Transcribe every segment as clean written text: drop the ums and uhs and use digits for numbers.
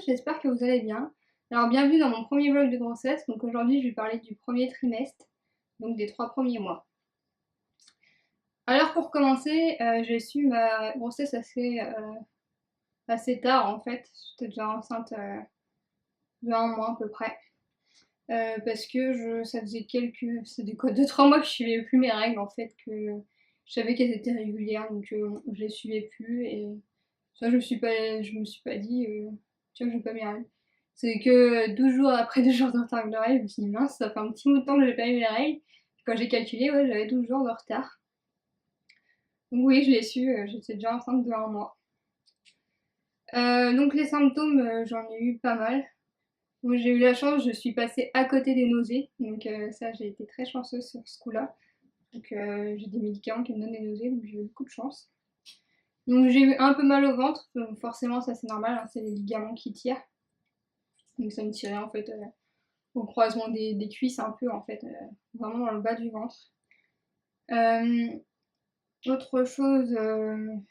j'espère que vous allez bien. Alors bienvenue dans mon premier vlog de grossesse. Donc aujourd'hui je vais parler du premier trimestre, donc des 3 premiers mois. Alors pour commencer, j'ai su ma grossesse assez tard en fait. J'étais déjà enceinte de 1 mois à peu près. Parce que ça faisait c'était quoi, 2-3 mois que je suivais plus mes règles en fait, que je savais qu'elles étaient régulières donc je les suivais plus et ça je me suis pas dit tiens je vais pas mes règles. C'est que 12 jours après 2 jours de retard de règles, je me suis dit mince ça fait un petit bout de temps que j'ai pas eu mes règles. Quand j'ai calculé ouais j'avais 12 jours de retard. Donc oui je l'ai su, j'étais déjà enceinte de 1 mois. Donc les symptômes j'en ai eu pas mal. Moi j'ai eu la chance, je suis passée à côté des nausées, donc ça j'ai été très chanceuse sur ce coup-là. Donc j'ai des médicaments qui me donnent des nausées, donc j'ai eu beaucoup de chance. Donc j'ai eu un peu mal au ventre, donc forcément ça c'est normal, hein, c'est les ligaments qui tirent. Donc ça me tirait en fait au croisement des cuisses un peu en fait, vraiment dans le bas du ventre. Autre chose,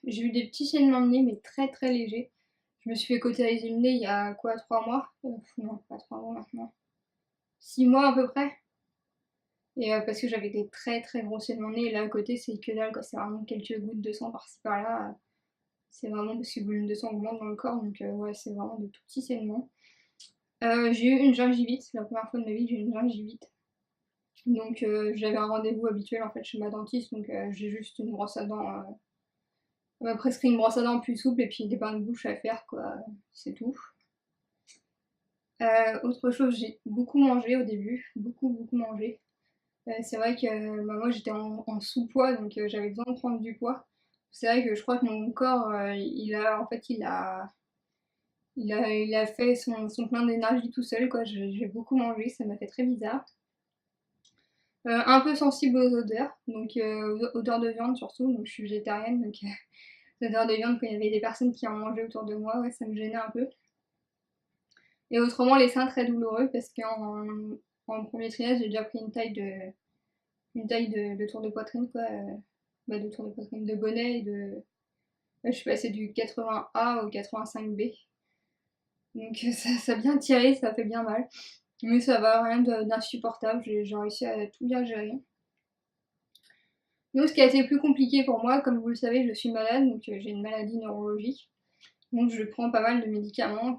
j'ai eu des petits saignements de nez mais très très légers. Je me suis fait cautériser le nez il y a quoi 3 mois non pas 3 mois maintenant. 6 mois à peu près. Et parce que j'avais des très très gros saignements de nez et là à côté c'est que dalle quoi, c'est vraiment quelques gouttes de sang par-ci par-là. C'est vraiment parce que le volume de sang augmente dans le corps donc ouais c'est vraiment de tout petits saignements. J'ai eu une gingivite, c'est la première fois de ma vie que j'ai eu une gingivite. Donc j'avais un rendez-vous habituel en fait chez ma dentiste donc j'ai juste une brosse à dents. Elle m'a prescrit une brosse à dents plus souple et puis des bains de bouche à faire quoi, c'est tout. Autre chose, j'ai beaucoup mangé au début, beaucoup mangé. C'est vrai que bah, moi j'étais en sous-poids donc j'avais besoin de prendre du poids. C'est vrai que je crois que mon corps il a fait son plein d'énergie tout seul quoi. J'ai beaucoup mangé, ça m'a fait très bizarre. Un peu sensible aux odeurs, donc aux odeurs de viande surtout, donc je suis végétarienne donc les odeurs de viande quand il y avait des personnes qui en mangeaient autour de moi, ouais ça me gênait un peu. Et autrement les seins très douloureux parce qu'en premier trimestre j'ai déjà pris une taille de tour de poitrine quoi, bah, de tour de poitrine, de bonnet et de. Là, je suis passée du 80A au 85B. Donc ça a bien tiré, ça fait bien mal. Mais ça va, rien d'insupportable, j'ai réussi à tout bien gérer. Donc ce qui a été plus compliqué pour moi, comme vous le savez, je suis malade, donc j'ai une maladie neurologique. Donc je prends pas mal de médicaments,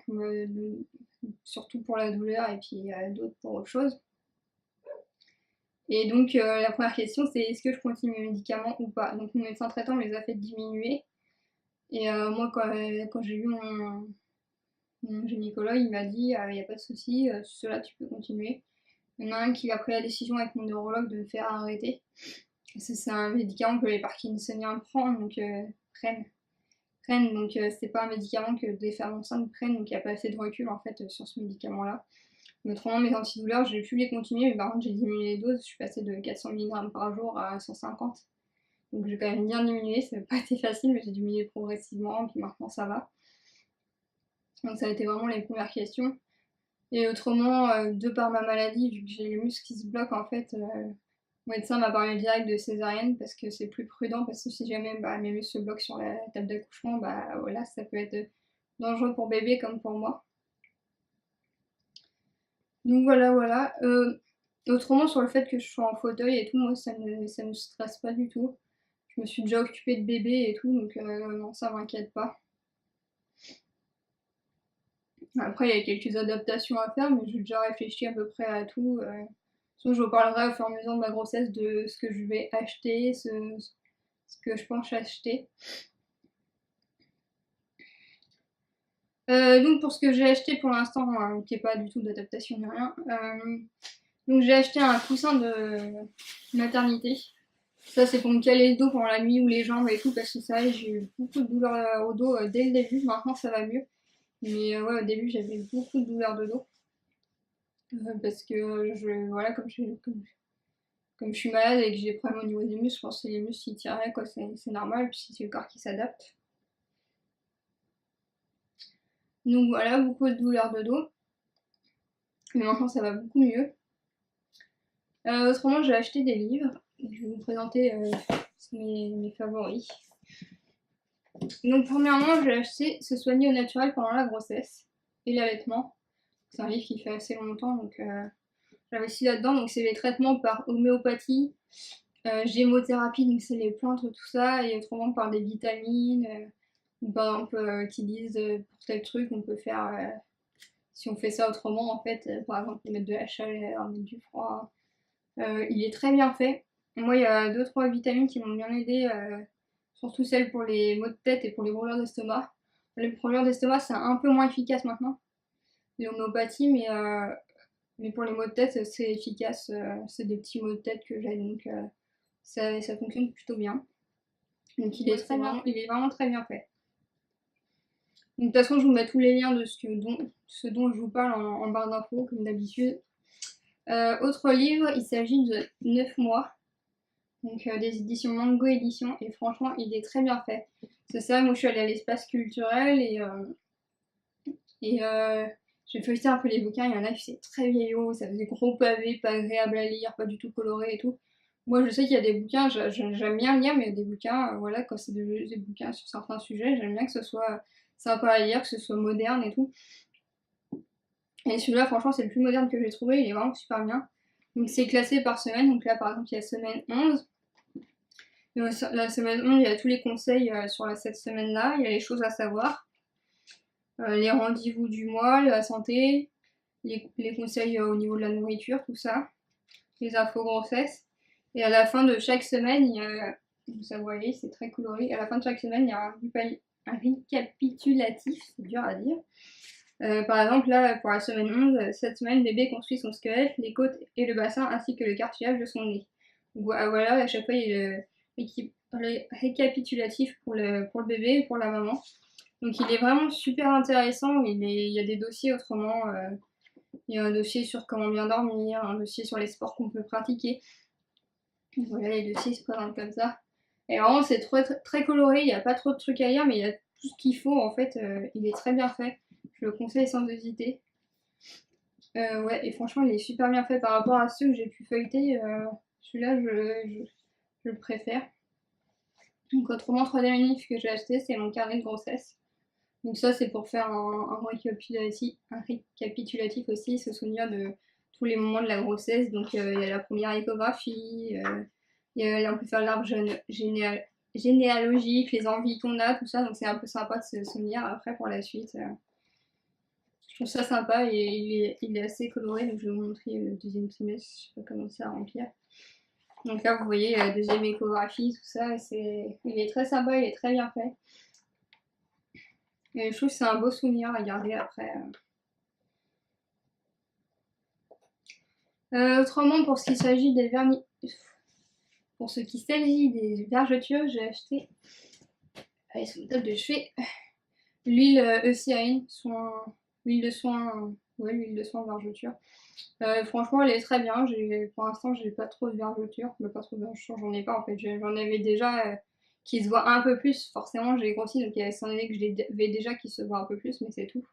surtout pour la douleur et puis d'autres pour autre chose. Et donc la première question c'est est-ce que je continue mes médicaments ou pas. Donc mon médecin traitant me les a fait diminuer. Et moi quand j'ai eu mon gynécologue, il m'a dit il n'y a pas de souci, cela tu peux continuer. Il y en a un qui a pris la décision avec mon neurologue de me faire arrêter. C'est un médicament que les parkinsoniens prennent donc c'est pas un médicament que des femmes enceintes prennent, donc il n'y a pas assez de recul en fait sur ce médicament-là. Mais autrement, mes antidouleurs, j'ai pu les continuer, mais par contre, j'ai diminué les doses. Je suis passée de 400 mg par jour à 150. Donc, j'ai quand même bien diminué. Ça n'a pas été facile, mais j'ai diminué progressivement. Puis maintenant, ça va. Donc, ça a été vraiment les premières questions. Et autrement, de par ma maladie, vu que j'ai les muscles qui se bloquent, en fait, mon médecin m'a parlé direct de césarienne parce que c'est plus prudent. Parce que si jamais mes muscles se bloquent sur la table d'accouchement, bah voilà, ça peut être dangereux pour bébé comme pour moi. Donc voilà. Autrement, sur le fait que je sois en fauteuil et tout, moi ça me stresse pas du tout. Je me suis déjà occupée de bébé et tout, donc non, ça m'inquiète pas. Après, il y a quelques adaptations à faire, mais j'ai déjà réfléchi à peu près à tout. Sinon, je vous parlerai au fur et à mesure de ma grossesse de ce que je vais acheter, ce que je pense acheter. Donc pour ce que j'ai acheté pour l'instant, qui n'est pas du tout d'adaptation ni rien, donc j'ai acheté un coussin de maternité. Ça c'est pour me caler le dos pendant la nuit ou les jambes et tout parce que ça j'ai eu beaucoup de douleurs au dos dès le début, maintenant ça va mieux. Mais ouais au début j'avais beaucoup de douleurs de dos. Parce que voilà comme je suis malade et que j'ai des problèmes au niveau des muscles, je pense que les muscles qui tiraient quoi, c'est normal, puis c'est le corps qui s'adapte. Donc voilà, beaucoup de douleurs de dos. Mais maintenant ça va beaucoup mieux. Autrement j'ai acheté des livres. Je vais vous présenter mes favoris. Donc premièrement j'ai acheté Se soigner au naturel pendant la grossesse. et l'allaitement. C'est un livre qui fait assez longtemps, donc j'investis là-dedans. Donc c'est les traitements par homéopathie, gémothérapie, donc c'est les plantes, tout ça, et autrement par des vitamines, ou par exemple qui disent pour tel truc on peut faire, si on fait ça autrement en fait, par exemple mettre de la chaleur, mettre du froid. Il est très bien fait. Moi il y a 2-3 vitamines qui m'ont bien aidé, surtout celles pour les maux de tête et pour les brûlures d'estomac. Les brûlures d'estomac c'est un peu moins efficace maintenant, l'homéopathie, mais pour les maux de tête c'est efficace, c'est des petits maux de tête que j'ai, donc ça fonctionne plutôt bien. Donc il est très bien, il est vraiment très bien fait. Donc, de toute façon, je vous mets tous les liens de ce dont je vous parle en barre d'infos, comme d'habitude. Autre livre, il s'agit de 9 mois, donc des éditions Mango Édition, et franchement, il est très bien fait. C'est ça, moi je suis allée à l'espace culturel et j'ai feuilleté un peu les bouquins. Il y en a qui c'est très vieillot, ça faisait gros pavé, pas agréable à lire, pas du tout coloré et tout. Moi je sais qu'il y a des bouquins, j'aime bien lire, mais il y a des bouquins, voilà, quand c'est des bouquins sur certains sujets, j'aime bien que ce soit sympa à lire, que ce soit moderne et tout. Et celui-là, franchement, c'est le plus moderne que j'ai trouvé, il est vraiment super bien. Donc c'est classé par semaine, donc là par exemple il y a semaine 11. La semaine 11, il y a tous les conseils sur cette semaine-là, il y a les choses à savoir, les rendez-vous du mois, la santé, les conseils au niveau de la nourriture, tout ça, les infos grossesse. Et à la fin de chaque semaine, il y a, vous voyez, c'est très coloré, à la fin de chaque semaine, il y a un récapitulatif, c'est dur à dire. Par exemple, là, pour la semaine 11, cette semaine, bébé construit son squelette, les côtes et le bassin, ainsi que le cartilage de son nez. Donc, voilà, à chaque fois, il y a le récapitulatif pour le bébé et pour la maman. Donc, il est vraiment super intéressant. Il y a des dossiers autrement. Il y a un dossier sur comment bien dormir, un dossier sur les sports qu'on peut pratiquer. Donc, voilà, les dossiers se présentent comme ça. Et vraiment, c'est très, très coloré. Il n'y a pas trop de trucs à lire, mais il y a tout ce qu'il faut. En fait, il est très bien fait. Je le conseille sans hésiter. Ouais, et franchement, il est super bien fait par rapport à ceux que j'ai pu feuilleter. Celui-là, je le préfère. Donc, autrement, troisième livre que j'ai acheté, c'est mon carnet de grossesse. Donc, ça, c'est pour faire un récapitulatif aussi, se souvenir de tous les moments de la grossesse. Donc, il y a la première échographie, on peut faire l'arbre généalogique, les envies qu'on a, tout ça. Donc, c'est un peu sympa de se souvenir après pour la suite. Je trouve ça sympa et il est assez coloré, donc je vais vous montrer le deuxième trimestre, je sais pas comment ça à remplir. Donc là vous voyez la deuxième échographie, tout ça, il est très sympa, il est très bien fait. Et je trouve que c'est un beau souvenir à garder après. Autrement, pour ce qui s'agit des vergetures, j'ai acheté sur une table de chevet l'huile Eucérine, l'huile de soin, ouais, l'huile de soin vergeture. Franchement, elle est très bien. Pour l'instant, j'ai pas trop de vergeture. Mais pas trop de vergeture, j'en ai pas en fait. J'en avais déjà qui se voit un peu plus. Forcément, j'ai grossi, donc il y a c'en est que j'avais déjà qui se voit un peu plus, mais c'est tout.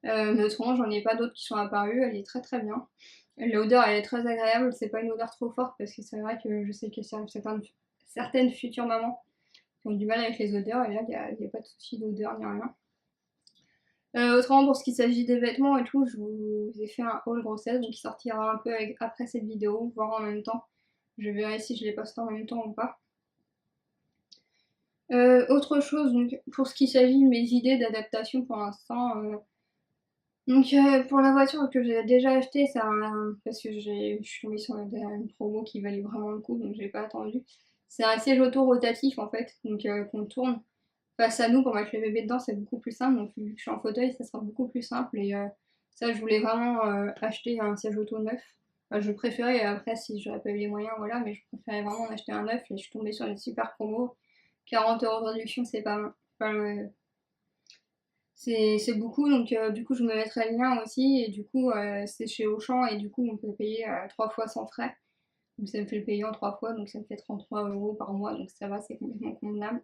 Mais autrement, j'en ai pas d'autres qui sont apparues. Elle est très très bien. L'odeur, elle est très agréable. C'est pas une odeur trop forte parce que c'est vrai que je sais qu'il y a certaines futures mamans qui ont du mal avec les odeurs. Et là, il n'y a pas de souci d'odeur ni rien. Autrement, pour ce qui s'agit des vêtements et tout, je vous ai fait un haul grossesse, donc il sortira un peu après cette vidéo, voire en même temps. Je verrai si je les poste en même temps ou pas. Autre chose, donc, pour ce qui s'agit de mes idées d'adaptation pour l'instant, pour la voiture que j'ai déjà achetée, parce que je suis tombée sur une promo qui valait vraiment le coup, donc j'ai pas attendu. C'est un siège auto-rotatif en fait, donc qu'on tourne face à nous pour mettre le bébé dedans, c'est beaucoup plus simple. Donc vu que je suis en fauteuil, ça sera beaucoup plus simple. Et ça, je voulais vraiment acheter un siège auto neuf. Je préférais, après, si j'aurais pas eu les moyens, voilà, mais je préférais vraiment en acheter un neuf. Et je suis tombée sur une super promo. 40 € de réduction, c'est c'est beaucoup. Donc du coup, je me mettrai le lien aussi. Et du coup, c'est chez Auchan. Et du coup, on peut payer 3 fois sans frais. Donc ça me fait le payer en 3 fois. Donc ça me fait 33 € par mois. Donc ça va, c'est complètement convenable.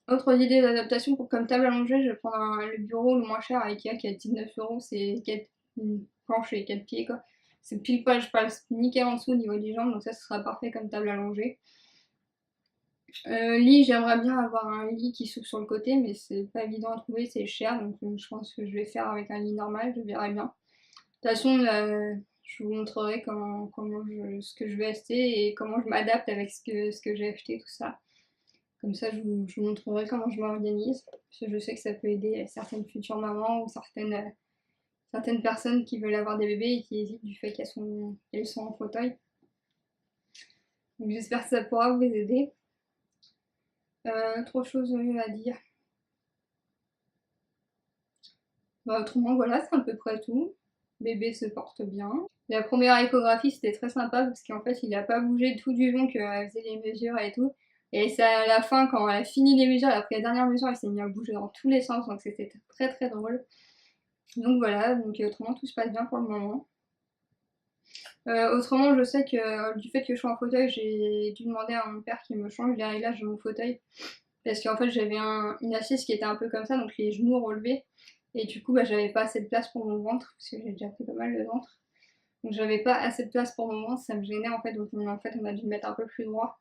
Autre idée d'adaptation pour comme table allongée, je vais prendre le bureau le moins cher à Ikea qui est à 19 €, c'est 4 planches et 4 pieds quoi. C'est pile poil, je passe nickel en dessous au niveau des jambes, donc ça ce sera parfait comme table allongée. Lit, j'aimerais bien avoir un lit qui s'ouvre sur le côté, mais c'est pas évident à trouver, c'est cher, donc je pense que je vais faire avec un lit normal, je verrai bien. De toute façon, je vous montrerai ce que je vais acheter et comment je m'adapte avec ce que j'ai acheté, tout ça. Comme ça, je vous montrerai comment je m'organise, parce que je sais que ça peut aider certaines futures mamans ou certaines personnes qui veulent avoir des bébés et qui hésitent du fait qu'elles sont en fauteuil. Donc j'espère que ça pourra vous aider. Trop de choses à dire. Bah, autrement, voilà, c'est à peu près tout. Bébé se porte bien. La première échographie, c'était très sympa parce qu'en fait, il a pas bougé tout du long qu'elle faisait les mesures et tout. Et c'est à la fin, quand elle a fini les mesures, après la dernière mesure, il s'est mis à bouger dans tous les sens, donc c'était très très drôle. Donc voilà, donc autrement, tout se passe bien pour le moment. Autrement, je sais que du fait que je suis en fauteuil, j'ai dû demander à mon père qu'il me change les réglages de mon fauteuil. Parce qu'en fait, j'avais une assise qui était un peu comme ça, donc les genoux relevés. Et du coup, bah, j'avais pas assez de place pour mon ventre, parce que j'ai déjà fait pas mal de ventre. Donc j'avais pas assez de place pour mon ventre, ça me gênait en fait. Donc en fait, on a dû me mettre un peu plus droit.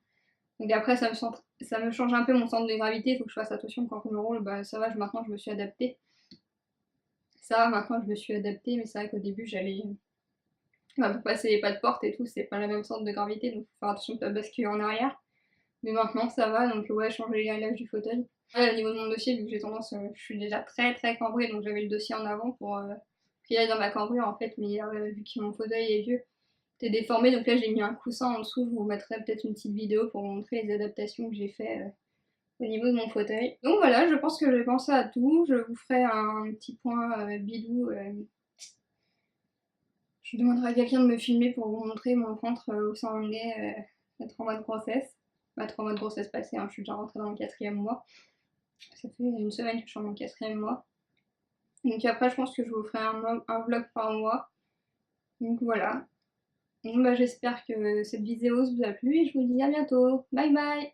Donc après, ça me change un peu mon centre de gravité, il faut que je fasse attention quand je me roule. Bah ça va, maintenant je me suis adaptée. Ça va, maintenant je me suis adaptée, mais c'est vrai qu'au début, pour passer les pas de porte et tout, c'est pas la même centre de gravité, donc faut faire attention de pas basculer en arrière. Mais maintenant ça va, donc ouais, changer les réglages du fauteuil. Ouais, au niveau de mon dossier, vu que j'ai tendance, je suis déjà très très cambrée, donc j'avais le dossier en avant pour qu'il aille dans ma cambrure en fait, mais vu que mon fauteuil est vieux, t'es déformé, donc là j'ai mis un coussin en dessous, je vous mettrai peut-être une petite vidéo pour vous montrer les adaptations que j'ai fait au niveau de mon fauteuil. Donc voilà, je pense que j'ai pensé à tout, je vous ferai un petit point bidou. Je demanderai à quelqu'un de me filmer pour vous montrer mon ventre où ça en est à 3 mois de grossesse. Bah 3 mois de grossesse passée, hein, je suis déjà rentrée dans le 4e mois. Ça fait une semaine que je suis dans mon 4e mois. Donc après, je pense que je vous ferai un vlog par mois. Donc voilà. Donc bah, j'espère que cette vidéo vous a plu et je vous dis à bientôt. Bye bye.